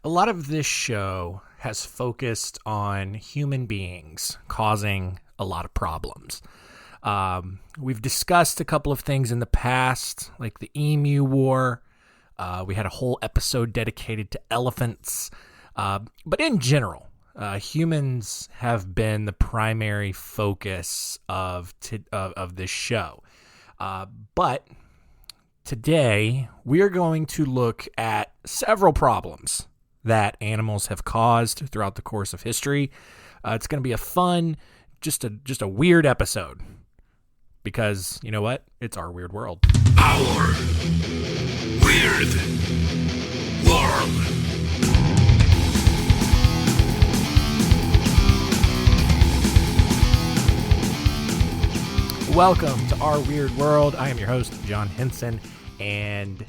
A lot of this show has focused on human beings causing a lot of problems. We've discussed a couple of things in the past, like the Emu War. We had a whole episode dedicated to elephants. But in general, humans have been the primary focus of this show. But today, we are going to look at several problems that animals have caused throughout the course of history. It's going to be a fun, just a weird episode. Because, you know what? It's our weird world. Our weird world. Welcome to Our Weird World. I am your host, John Henson, and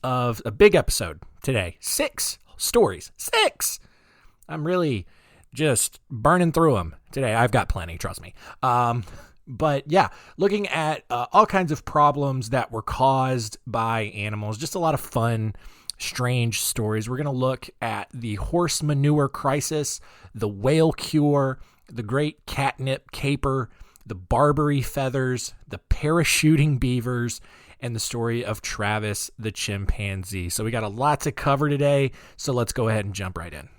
a big episode today. 6 stories. 6! I'm really just burning through them today. I've got plenty, trust me. But yeah, looking at all kinds of problems that were caused by animals. Just a lot of fun, strange stories. We're going to look at the horse manure crisis, the whale cure, the great catnip caper, the Barbary feathers, the parachuting beavers, and the story of Travis the chimpanzee. So we got a lot to cover today, so let's go ahead and jump right in.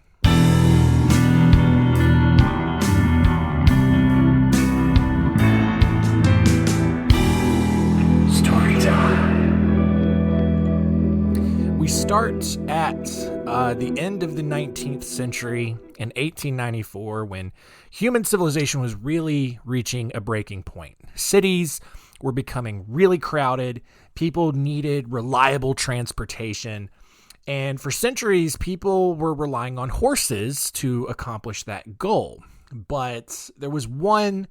Story time. We start at the end of the 19th century in 1894 when human civilization was really reaching a breaking point. Cities were becoming really crowded. People needed reliable transportation. And for centuries, people were relying on horses to accomplish that goal. But there was one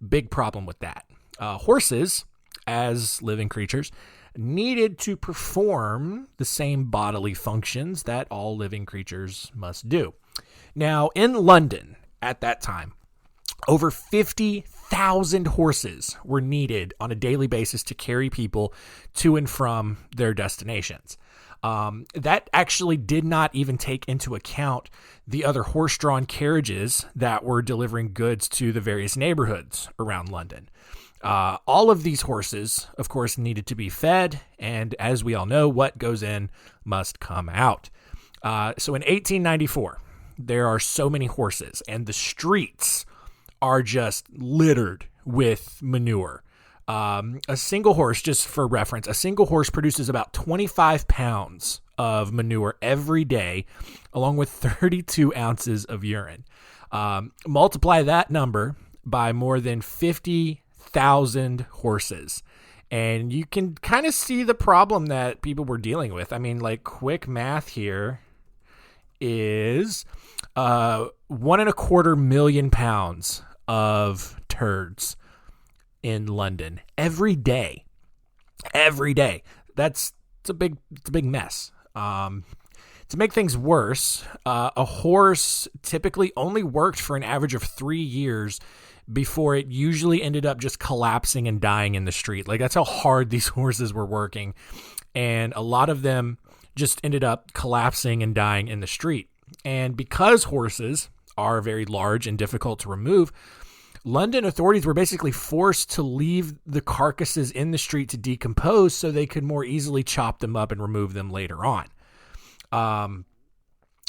big problem with that. Horses, as living creatures, needed to perform the same bodily functions that all living creatures must do. Now, in London at that time, over 50,000 horses were needed on a daily basis to carry people to and from their destinations. That actually did not even take into account the other horse-drawn carriages that were delivering goods to the various neighborhoods around London. All of these horses, of course, needed to be fed, and as we all know, what goes in must come out. So in 1894, there are so many horses, and the streets are just littered with manure. A single horse, just for reference, a single horse produces about 25 pounds of manure every day, along with 32 ounces of urine. Multiply that number by more than 50,000 horses, and you can kind of see the problem that people were dealing with. I mean, like, quick math here is 1.25 million pounds of turds in London every day. It's a big mess. To make things worse, a horse typically only worked for an average of 3 years before it usually ended up just collapsing and dying in the street. Like, that's how hard these horses were working. And a lot of them just ended up collapsing and dying in the street. And because horses are very large and difficult to remove, London authorities were basically forced to leave the carcasses in the street to decompose so they could more easily chop them up and remove them later on.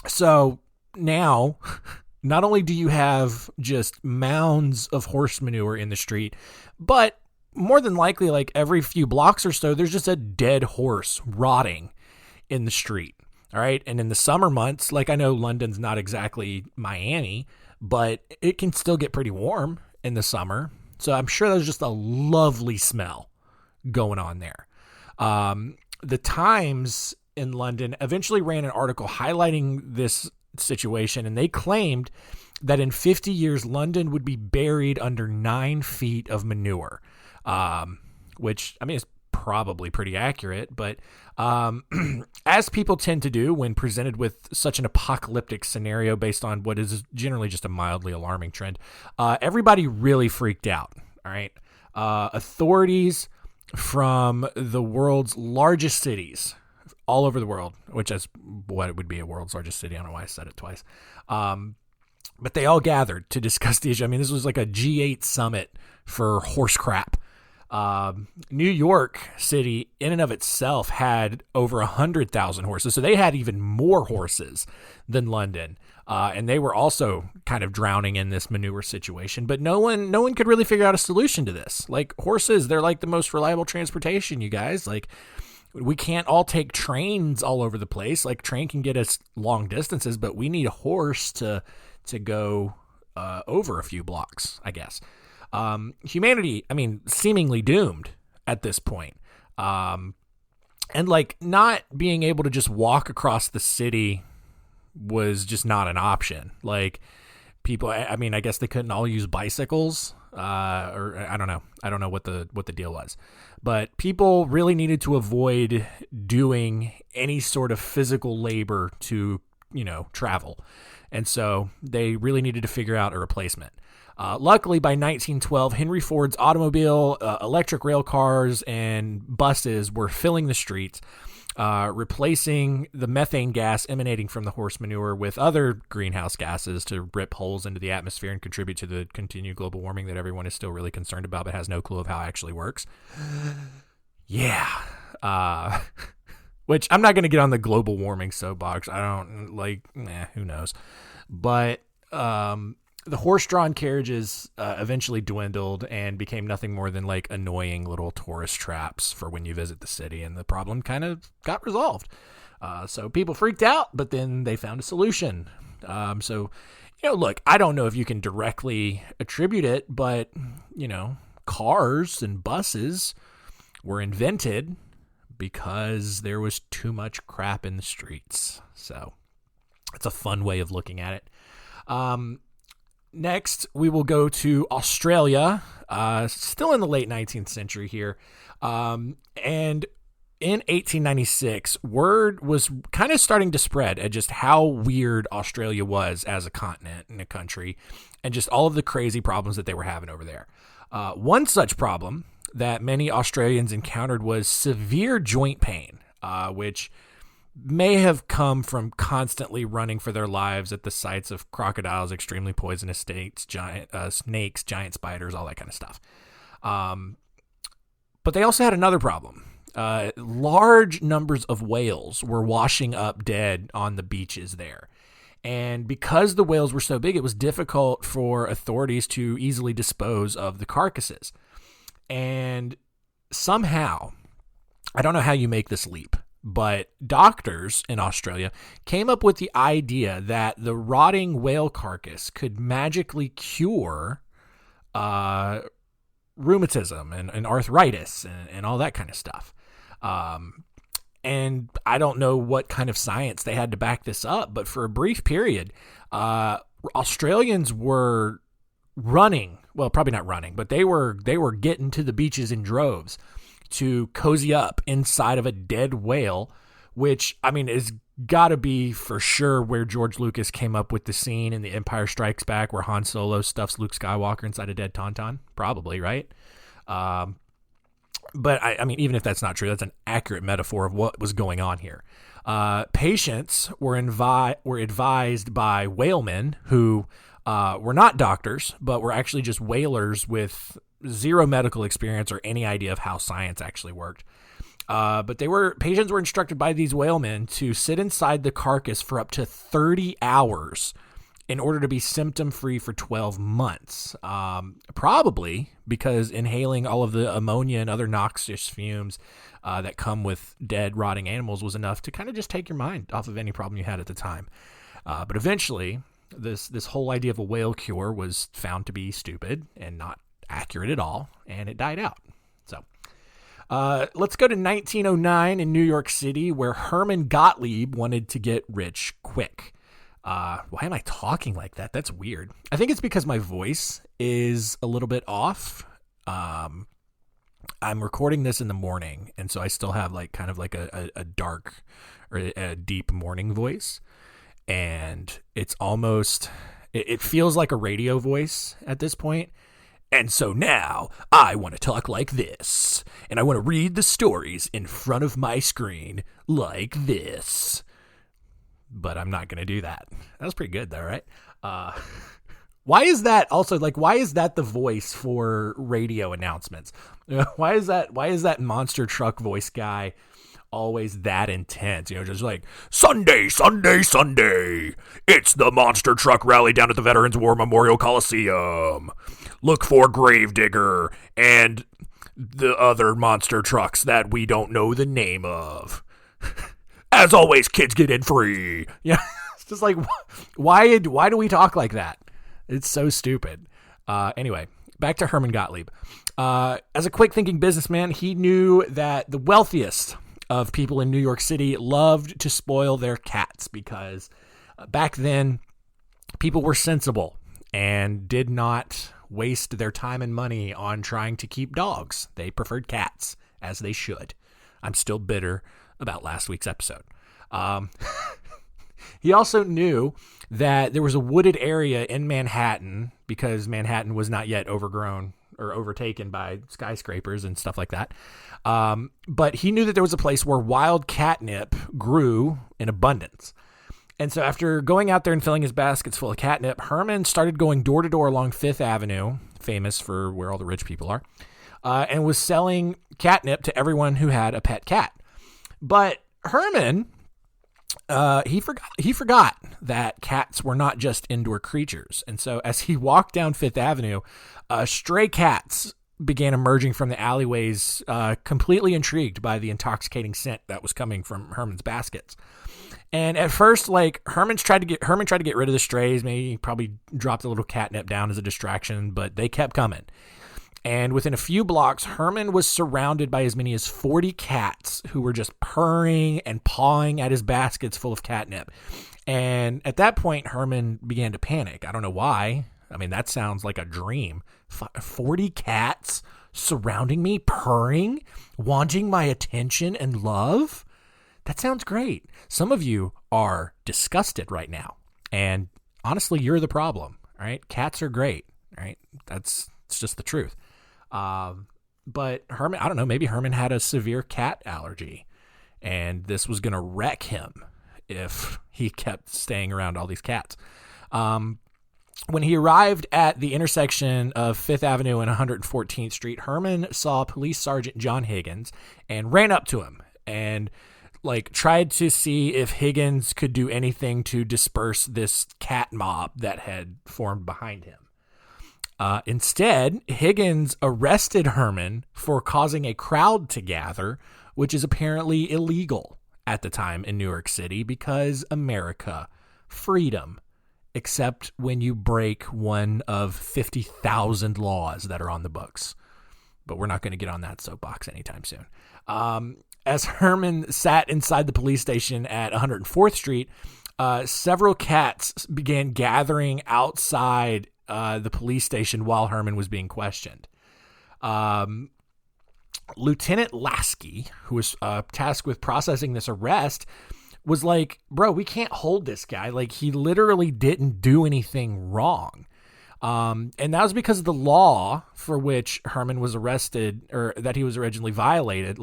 So now, not only do you have just mounds of horse manure in the street, but more than likely, like every few blocks or so, there's just a dead horse rotting in the street. All right. And in the summer months, like, I know London's not exactly Miami, but it can still get pretty warm in the summer. So I'm sure there's just a lovely smell going on there. The Times in London eventually ran an article highlighting this situation, and they claimed that in 50 years, London would be buried under 9 feet of manure, which, I mean, is probably pretty accurate, but as people tend to do when presented with such an apocalyptic scenario based on what is generally just a mildly alarming trend, everybody really freaked out. All right. Authorities from the world's largest cities all over the world, which is what it would be, a world's largest city. I don't know why I said it twice. But they all gathered to discuss the issue. I mean, this was like a G8 summit for horse crap. New York City in and of itself had over 100,000 horses. So they had even more horses than London. And they were also kind of drowning in this manure situation, but no one could really figure out a solution to this. Like, horses, they're like the most reliable transportation, you guys. Like, we can't all take trains all over the place. Like, train can get us long distances, but we need a horse to go over a few blocks, I guess. Humanity, I mean, seemingly doomed at this point. And like, not being able to just walk across the city was just not an option. Like, people, I mean, I guess they couldn't all use bicycles, or I don't know. I don't know what the deal was, but people really needed to avoid doing any sort of physical labor to, travel. And so they really needed to figure out a replacement. Luckily, by 1912, Henry Ford's automobile, electric rail cars, and buses were filling the streets, replacing the methane gas emanating from the horse manure with other greenhouse gases to rip holes into the atmosphere and contribute to the continued global warming that everyone is still really concerned about but has no clue of how it actually works. Yeah. Which I'm not going to get on the global warming soapbox. I don't who knows. But the horse-drawn carriages eventually dwindled and became nothing more than like annoying little tourist traps for when you visit the city, and the problem kind of got resolved. So people freaked out, but then they found a solution. Look, I don't know if you can directly attribute it, but, cars and buses were invented because there was too much crap in the streets. So it's a fun way of looking at it. Next, we will go to Australia, still in the late 19th century here. And in 1896, word was kind of starting to spread at just how weird Australia was as a continent and a country, and just all of the crazy problems that they were having over there. One such problem that many Australians encountered was severe joint pain, which may have come from constantly running for their lives at the sights of crocodiles, extremely poisonous snakes, giant spiders, all that kind of stuff. But they also had another problem. Large numbers of whales were washing up dead on the beaches there. And because the whales were so big, it was difficult for authorities to easily dispose of the carcasses. And somehow, I don't know how you make this leap, but doctors in Australia came up with the idea that the rotting whale carcass could magically cure rheumatism and arthritis and all that kind of stuff. And I don't know what kind of science they had to back this up, but for a brief period, Australians were running. Well, probably not running, but they were getting to the beaches in droves to cozy up inside of a dead whale, which, I mean, is got to be for sure where George Lucas came up with the scene in The Empire Strikes Back where Han Solo stuffs Luke Skywalker inside a dead tauntaun. Probably, right? But I mean, even if that's not true, that's an accurate metaphor of what was going on here. Patients were advised by whalemen who were not doctors, but were actually just whalers with zero medical experience or any idea of how science actually worked. But patients were instructed by these whalemen to sit inside the carcass for up to 30 hours in order to be symptom-free for 12 months. Probably because inhaling all of the ammonia and other noxious fumes that come with dead, rotting animals was enough to kind of just take your mind off of any problem you had at the time. But eventually, this whole idea of a whale cure was found to be stupid and not accurate at all, and it died out. So let's go to 1909 in New York City, where Herman Gottlieb wanted to get rich quick. Why am I talking like that? That's weird. I think it's because my voice is a little bit off. I'm recording this in the morning, and so I still have like kind of like a dark or a deep morning voice, and it's almost, it feels like a radio voice at this point. And so now I want to talk like this, and I want to read the stories in front of my screen like this. But I'm not going to do that. That was pretty good though, right? Why is that also, like, why is that the voice for radio announcements? Why is that monster truck voice guy always that intense? Just like, Sunday, Sunday, Sunday. It's the monster truck rally down at the Veterans War Memorial Coliseum. Look for Gravedigger and the other monster trucks that we don't know the name of. As always, kids get in free. Yeah, it's just like, why do we talk like that? It's so stupid. Anyway, back to Herman Gottlieb. As a quick-thinking businessman, he knew that the wealthiest of people in New York City loved to spoil their cats because back then, people were sensible and did not waste their time and money on trying to keep dogs. They preferred cats, as they should. I'm still bitter about last week's episode. He also knew that there was a wooded area in Manhattan because Manhattan was not yet overgrown or overtaken by skyscrapers and stuff like that. But he knew that there was a place where wild catnip grew in abundance. And so after going out there and filling his baskets full of catnip, Herman started going door to door along Fifth Avenue, famous for where all the rich people are, and was selling catnip to everyone who had a pet cat. But Herman, he forgot that cats were not just indoor creatures. And so as he walked down Fifth Avenue, stray cats began emerging from the alleyways, completely intrigued by the intoxicating scent that was coming from Herman's baskets. And at first, like, Herman tried to get rid of the strays. Maybe he probably dropped a little catnip down as a distraction, but they kept coming. And within a few blocks, Herman was surrounded by as many as 40 cats who were just purring and pawing at his baskets full of catnip. And at that point, Herman began to panic. I don't know why. I mean, that sounds like a dream. 40 cats surrounding me, purring, wanting my attention and love. That sounds great. Some of you are disgusted right now. And honestly, you're the problem. All right. Cats are great. All right. It's just the truth. But Herman, I don't know, maybe Herman had a severe cat allergy and this was going to wreck him if he kept staying around all these cats. When he arrived at the intersection of Fifth Avenue and 114th Street, Herman saw Police Sergeant John Higgins and ran up to him and tried to see if Higgins could do anything to disperse this cat mob that had formed behind him. Instead, Higgins arrested Herman for causing a crowd to gather, which is apparently illegal at the time in New York City because America, freedom, except when you break one of 50,000 laws that are on the books. But we're not going to get on that soapbox anytime soon. As Herman sat inside the police station at 104th Street, several cats began gathering outside the police station while Herman was being questioned. Lieutenant Lasky, who was tasked with processing this arrest, was like, bro, we can't hold this guy. Like, he literally didn't do anything wrong. And that was because the law for which Herman was arrested, or that he was allegedly violated,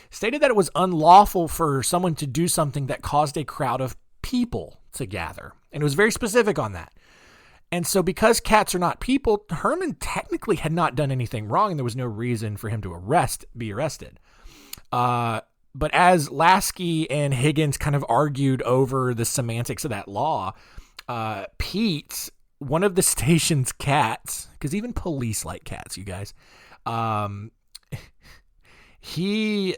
stated that it was unlawful for someone to do something that caused a crowd of people to gather. And it was very specific on that. And so because cats are not people, Herman technically had not done anything wrong, and there was no reason for him to be arrested. But as Lasky and Higgins kind of argued over the semantics of that law, Pete, one of the station's cats, because even police like cats, you guys, he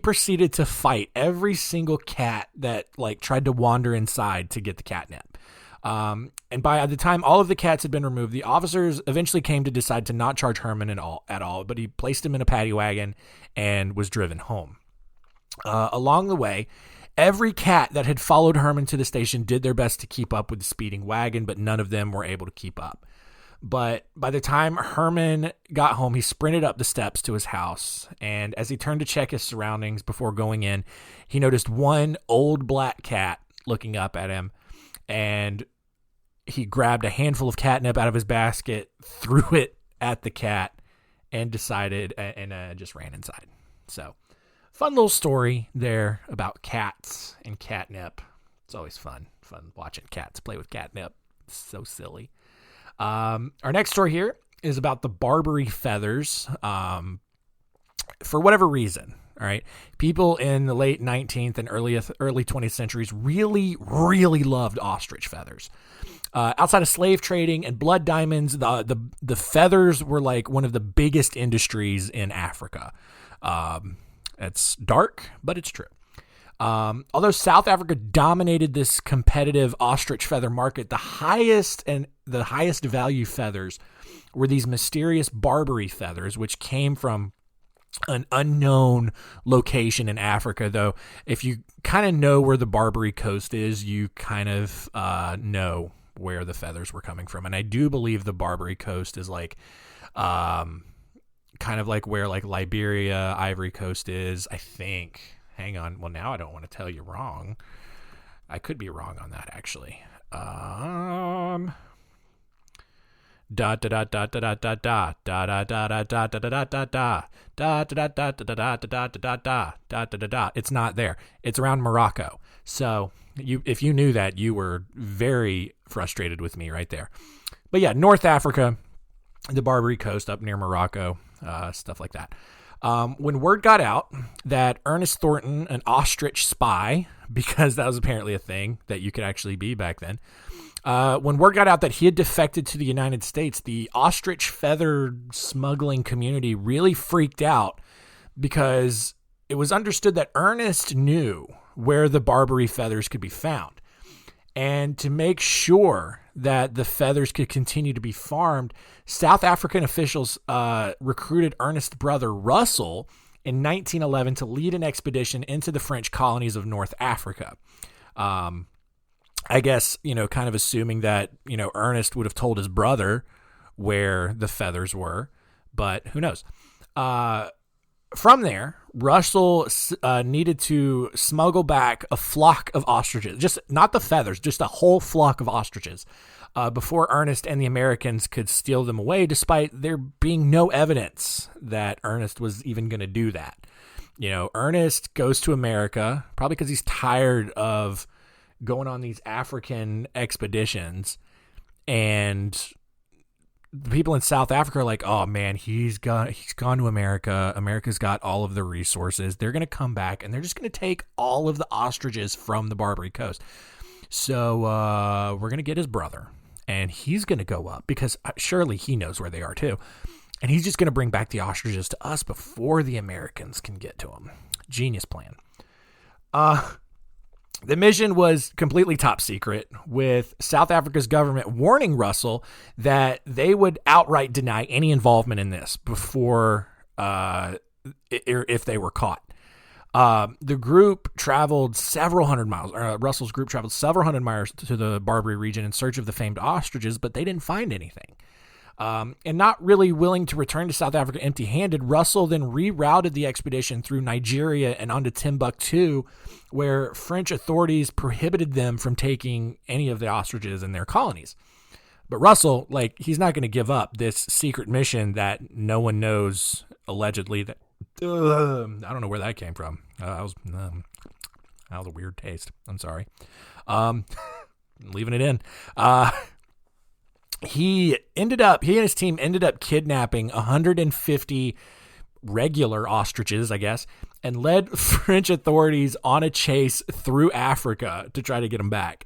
proceeded to fight every single cat that tried to wander inside to get the catnip. And by the time all of the cats had been removed, the officers eventually came to decide to not charge Herman at all, but he placed him in a paddy wagon and was driven home. Along the way, every cat that had followed Herman to the station did their best to keep up with the speeding wagon, but none of them were able to keep up. But by the time Herman got home, he sprinted up the steps to his house, and as he turned to check his surroundings before going in, he noticed one old black cat looking up at him, and he grabbed a handful of catnip out of his basket, threw it at the cat, and decided and just ran inside. So, fun little story there about cats and catnip. It's always fun watching cats play with catnip. It's so silly. Our next story here is about the Barbary feathers. For whatever reason, all right, people in the late 19th and early 20th centuries really, really loved ostrich feathers. Outside of slave trading and blood diamonds, the feathers were like one of the biggest industries in Africa. It's dark, but it's true. Although South Africa dominated this competitive ostrich feather market, the highest value feathers were these mysterious Barbary feathers, which came from an unknown location in Africa. Though if you kind of know where the Barbary Coast is, you kind of know where the feathers were coming from. And I do believe the Barbary Coast is like kind of like where like Liberia, Ivory Coast is, I think. Hang on. Well, now I don't want to tell you wrong. I could be wrong on that, actually. It's not there. It's around Morocco. So if you knew that, you were very frustrated with me right there. But yeah, North Africa, the Barbary Coast up near Morocco, stuff like that. When word got out that Ernest Thornton, an ostrich spy, because that was apparently a thing that you could actually be back then, when word got out that he had defected to the United States, the ostrich feather smuggling community really freaked out because it was understood that Ernest knew where the Barbary feathers could be found. And to make sure that the feathers could continue to be farmed, South African officials recruited Ernest's brother Russell in 1911 to lead an expedition into the French colonies of North Africa. I guess, kind of assuming that, Ernest would have told his brother where the feathers were, but who knows? From there, Russell needed to smuggle back a flock of ostriches, just not the feathers, just a whole flock of ostriches, before Ernest and the Americans could steal them away, despite there being no evidence that Ernest was even going to do that. Ernest goes to America, probably because he's tired of going on these African expeditions, and the people in South Africa are like, oh man, he's gone to America. America's got all of the resources. They're going to come back and they're just going to take all of the ostriches from the Barbary Coast. So we're going to get his brother and he's going to go up because surely he knows where they are too. And he's just going to bring back the ostriches to us before the Americans can get to them. Genius plan. The mission was completely top secret, with South Africa's government warning Russell that they would outright deny any involvement in this before, if they were caught. The group traveled several hundred miles. Russell's group traveled several hundred miles to the Barbary region in search of the famed ostriches, but they didn't find anything. And not really willing to return to South Africa empty-handed, Russell then rerouted the expedition through Nigeria and onto Timbuktu, where French authorities prohibited them from taking any of the ostriches in their colonies. But Russell, he's not going to give up this secret mission that no one knows, allegedly. That I don't know where that came from. That was a weird taste. I'm sorry. Leaving it in. He and his team ended up kidnapping 150 regular ostriches, I guess, and led French authorities on a chase through Africa to try to get them back.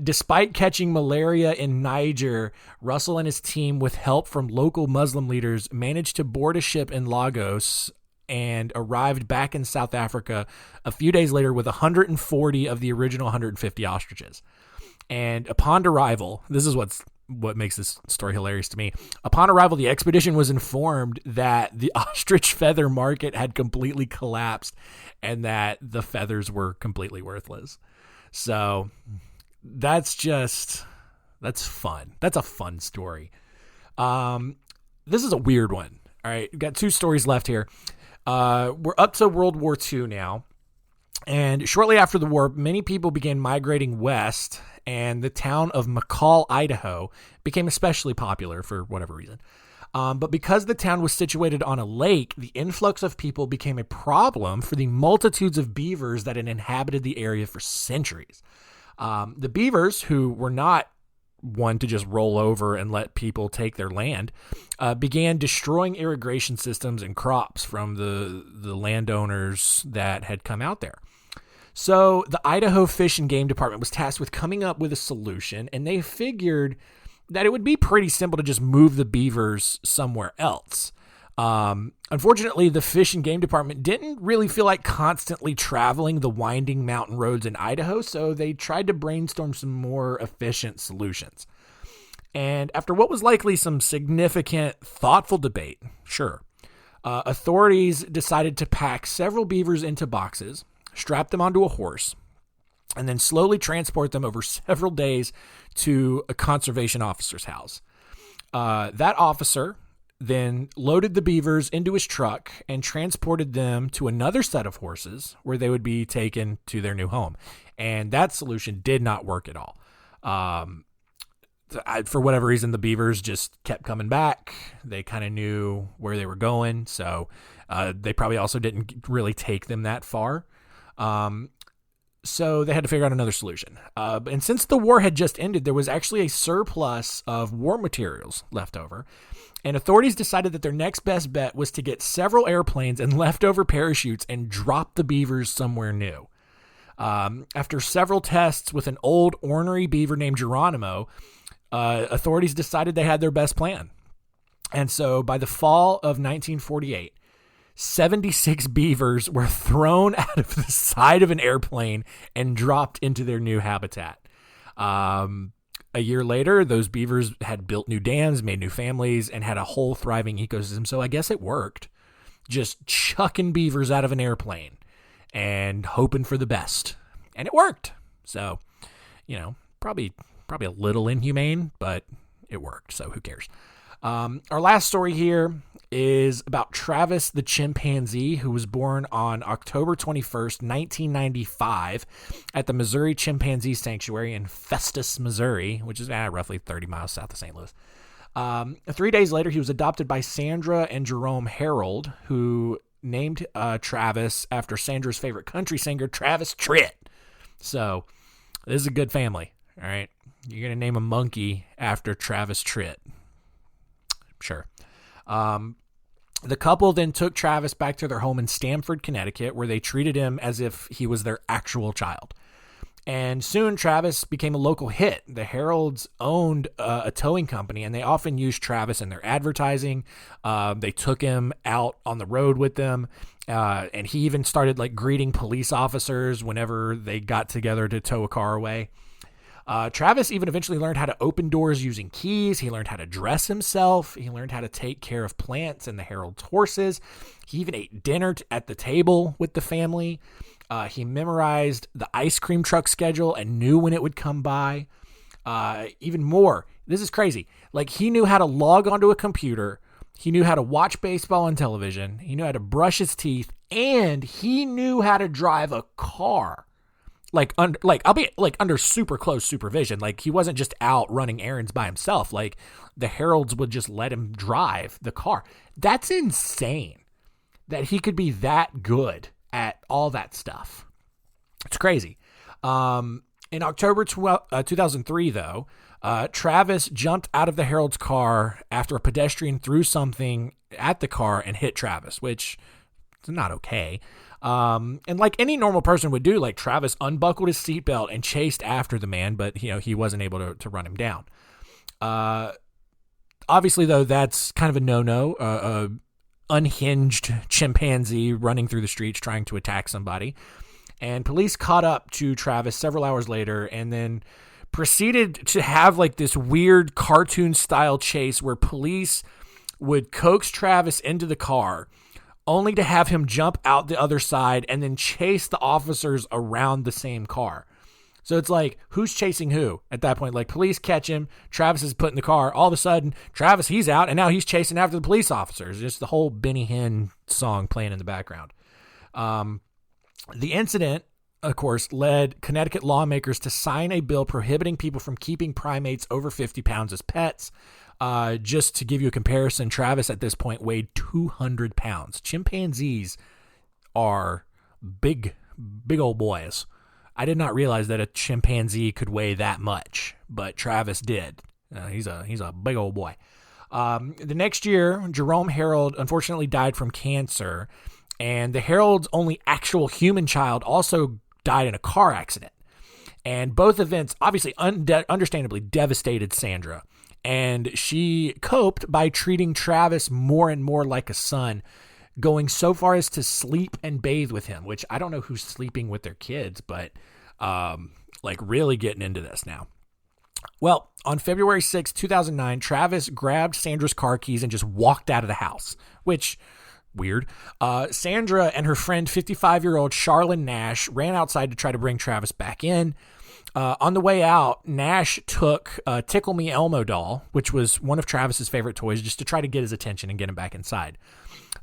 Despite catching malaria in Niger, Russell and his team, with help from local Muslim leaders, managed to board a ship in Lagos and arrived back in South Africa a few days later with 140 of the original 150 ostriches. And upon arrival, this is what makes this story hilarious to me. Upon arrival, the expedition was informed that the ostrich feather market had completely collapsed and that the feathers were completely worthless. So that's fun. That's a fun story. This is a weird one. All right. We've got two stories left here. We're up to World War II now. And shortly after the war, many people began migrating west, and the town of McCall, Idaho, became especially popular for whatever reason. But because the town was situated on a lake, the influx of people became a problem for the multitudes of beavers that had inhabited the area for centuries. The beavers, who were not one to just roll over and let people take their land, began destroying irrigation systems and crops from the landowners that had come out there. So the Idaho Fish and Game Department was tasked with coming up with a solution, and they figured that it would be pretty simple to just move the beavers somewhere else. Unfortunately, the Fish and Game Department didn't really feel like constantly traveling the winding mountain roads in Idaho, so they tried to brainstorm some more efficient solutions. And after what was likely some significant, thoughtful debate, authorities decided to pack several beavers into boxes, strap them onto a horse, and then slowly transport them over several days to a conservation officer's house. That officer then loaded the beavers into his truck and transported them to another set of horses where they would be taken to their new home. And that solution did not work at all. For whatever reason, the beavers just kept coming back. They kind of knew where they were going, so they probably also didn't really take them that far. So they had to figure out another solution. And since the war had just ended, there was actually a surplus of war materials left over. And authorities decided that their next best bet was to get several airplanes and leftover parachutes and drop the beavers somewhere new. After several tests with an old ornery beaver named Geronimo, authorities decided they had their best plan. And so by the fall of 1948, 76 beavers were thrown out of the side of an airplane and dropped into their new habitat. A year later, those beavers had built new dams, made new families, and had a whole thriving ecosystem. So I guess it worked. Just chucking beavers out of an airplane and hoping for the best. And it worked. So, probably a little inhumane, but it worked. So who cares? Our last story here is about Travis the chimpanzee, who was born on October 21st, 1995 at the Missouri Chimpanzee Sanctuary in Festus, Missouri, which is roughly 30 miles south of St. Louis. 3 days later, he was adopted by Sandra and Jerome Harold, who named Travis after Sandra's favorite country singer, Travis Tritt. So this is a good family, all right? You're going to name a monkey after Travis Tritt. Sure. The couple then took Travis back to their home in Stamford, Connecticut, where they treated him as if he was their actual child. And soon Travis became a local hit. The Heralds owned a towing company, and they often used Travis in their advertising. They took him out on the road with them, and he even started greeting police officers whenever they got together to tow a car away. Travis even eventually learned how to open doors using keys. He learned how to dress himself. He learned how to take care of plants and the Herald's horses. He even ate dinner at the table with the family. He memorized the ice cream truck schedule and knew when it would come by. Even more, this is crazy. He knew how to log onto a computer. He knew how to watch baseball on television. He knew how to brush his teeth, and he knew how to drive a car. Under super close supervision. He wasn't just out running errands by himself. The Heralds would just let him drive the car. That's insane that he could be that good at all that stuff. It's crazy. In October 2003, though, Travis jumped out of the Herald's car after a pedestrian threw something at the car and hit Travis, which is not okay. And like any normal person would do, Travis unbuckled his seatbelt and chased after the man, but he wasn't able to run him down. Obviously, though, that's kind of a no-no. Unhinged chimpanzee running through the streets trying to attack somebody. And police caught up to Travis several hours later and then proceeded to have this weird cartoon-style chase where police would coax Travis into the car only to have him jump out the other side and then chase the officers around the same car. So it's who's chasing who at that point? Police catch him, Travis is put in the car. All of a sudden, Travis, he's out, and now he's chasing after the police officers. Just the whole Benny Hinn song playing in the background. The incident, of course, led Connecticut lawmakers to sign a bill prohibiting people from keeping primates over 50 pounds as pets. Just to give you a comparison, Travis at this point weighed 200 pounds. Chimpanzees are big old boys. I did not realize that a chimpanzee could weigh that much, but Travis did. He's a big old boy. The next year, Jerome Harold unfortunately died from cancer, and the Harold's only actual human child also died in a car accident. And both events obviously understandably devastated Sandra, and she coped by treating Travis more and more like a son, going so far as to sleep and bathe with him, which I don't know who's sleeping with their kids, but like really getting into this now. Well, on February 6, 2009, Travis grabbed Sandra's car keys and just walked out of the house, which, weird. Sandra and her friend, 55-year-old Charlene Nash, ran outside to try to bring Travis back in. On the way out, Nash took a Tickle Me Elmo doll, which was one of Travis's favorite toys, just to try to get his attention and get him back inside.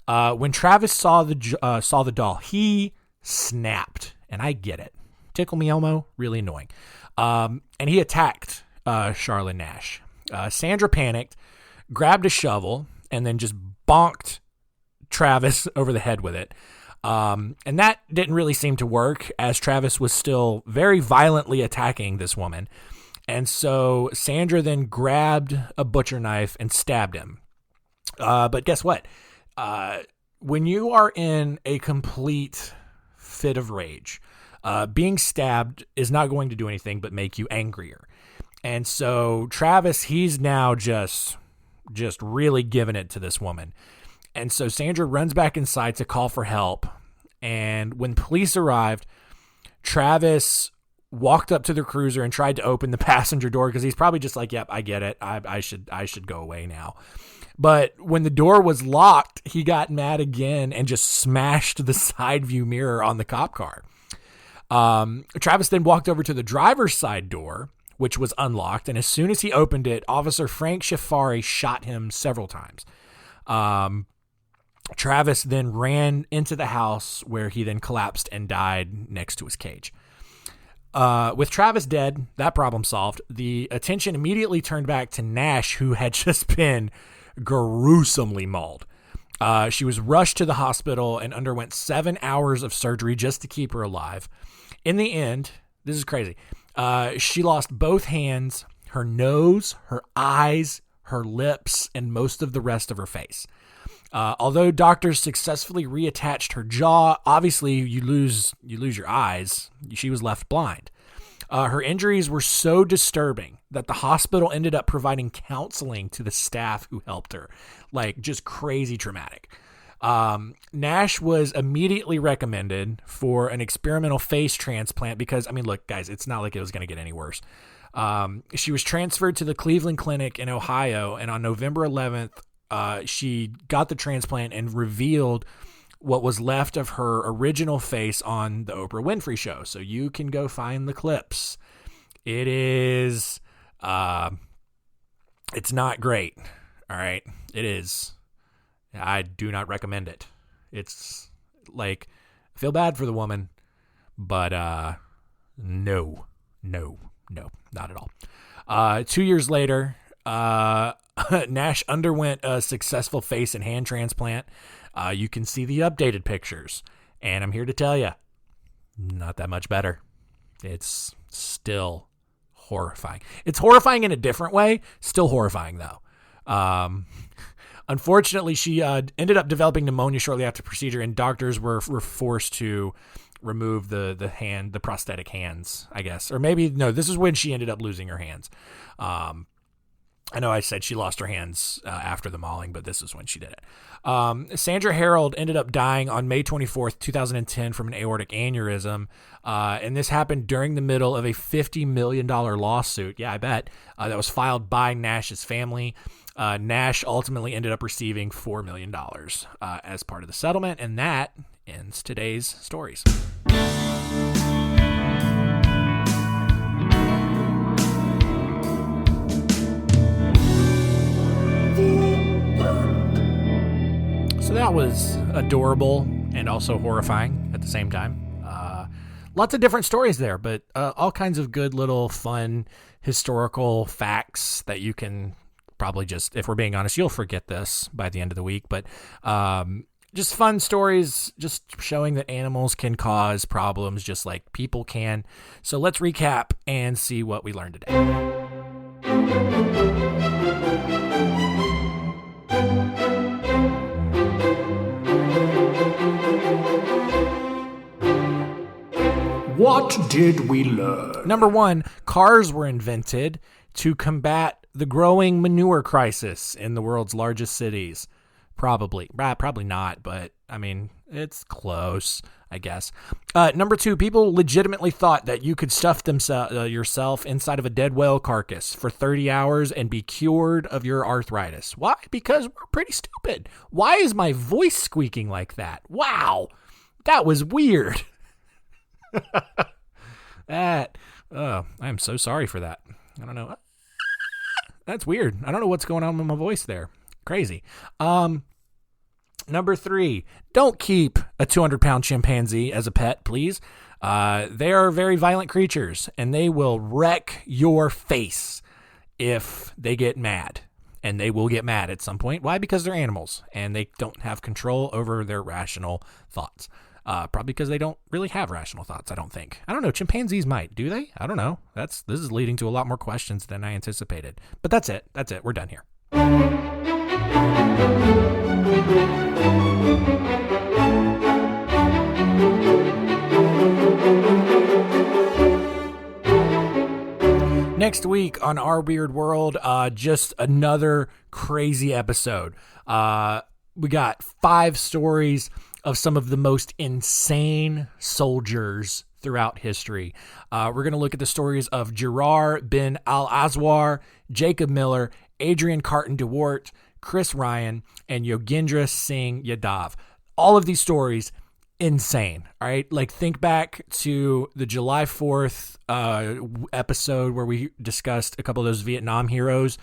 When Travis saw the doll, he snapped, and I get it. Tickle Me Elmo, really annoying. And he attacked Charlene Nash. Sandra panicked, grabbed a shovel, and then just bonked Travis over the head with it. And that didn't really seem to work, as Travis was still very violently attacking this woman. And so Sandra then grabbed a butcher knife and stabbed him. But guess what? When you are in a complete fit of rage, being stabbed is not going to do anything but make you angrier. And so Travis, he's now just really giving it to this woman. And so Sandra runs back inside to call for help. And when police arrived, Travis walked up to the cruiser and tried to open the passenger door because he's probably just like, yep, I get it. I should go away now. But when the door was locked, he got mad again and just smashed the side view mirror on the cop car. Travis then walked over to the driver's side door, which was unlocked. And as soon as he opened it, Officer Frank Schifari shot him several times. Travis then ran into the house, where he then collapsed and died next to his cage. With Travis dead, that problem solved. The attention immediately turned back to Nash, who had just been gruesomely mauled. She was rushed to the hospital and underwent 7 hours of surgery just to keep her alive. In the end, this is crazy. She lost both hands, her nose, her eyes, her lips, and most of the rest of her face. Although doctors successfully reattached her jaw, obviously you lose your eyes. She was left blind. Her injuries were so disturbing that the hospital ended up providing counseling to the staff who helped her. Like, just crazy traumatic. Nash was immediately recommended for an experimental face transplant because, I mean, look, guys, it's not like it was going to get any worse. She was transferred to the Cleveland Clinic in Ohio, and on November 11th, she got the transplant and revealed what was left of her original face on the Oprah Winfrey Show. So you can go find the clips. It is, it's not great. All right. It is. I do not recommend it. It's like, I feel bad for the woman, but, no, not at all. 2 years later, Nash underwent a successful face and hand transplant. You can see the updated pictures, and I'm here to tell you, not that much better. It's still horrifying. It's horrifying in a different way. Still horrifying, though. Unfortunately, she ended up developing pneumonia shortly after the procedure, and doctors were forced to remove the prosthetic hands, I guess. Or maybe, no, this is when she ended up losing her hands. I know I said she lost her hands after the mauling, but this is when she did it. Sandra Harold ended up dying on May 24th, 2010 from an aortic aneurysm. And this happened during the middle of a $50 million lawsuit. Yeah, I bet. That was filed by Nash's family. Nash ultimately ended up receiving $4 million as part of the settlement. And that ends today's stories. So that was adorable and also horrifying at the same time. lots of different stories there, but all kinds of good little fun historical facts that you can probably just, if we're being honest, you'll forget this by the end of the week, but just fun stories, just showing that animals can cause problems just like people can. So let's recap and see what we learned today. What did we learn? Number 1, cars were invented to combat the growing manure crisis in the world's largest cities. Probably not, but I mean, it's close, I guess. Number 2, people legitimately thought that you could stuff yourself inside of a dead whale carcass for 30 hours and be cured of your arthritis. Why? Because we're pretty stupid. Why is my voice squeaking like that? Wow, that was weird. I'm so sorry for that. I don't know. That's weird. I don't know what's going on with my voice there. Crazy. Number 3, don't keep a 200-pound chimpanzee as a pet, please. They are very violent creatures, and they will wreck your face if they get mad. And they will get mad at some point. Why? Because they're animals, and they don't have control over their rational thoughts. Probably because they don't really have rational thoughts, I don't think. I don't know. Chimpanzees might. Do they? I don't know. This is leading to a lot more questions than I anticipated. But that's it. We're done here. Next week on Our Weird World, just another crazy episode. We got 5 stories of some of the most insane soldiers throughout history. We're going to look at the stories of Gerard bin Al-Azwar, Jacob Miller, Adrian Carton DeWart, Chris Ryan, and Yogendra Singh Yadav. All of these stories, insane. All right. Like, think back to the July 4th episode where we discussed a couple of those Vietnam heroes.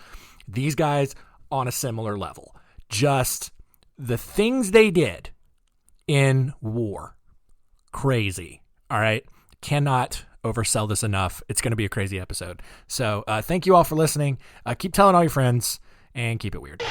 These guys on a similar level. Just the things they did in war. Crazy. All right. Cannot oversell this enough. It's going to be a crazy episode. So thank you all for listening. Keep telling all your friends and keep it weird.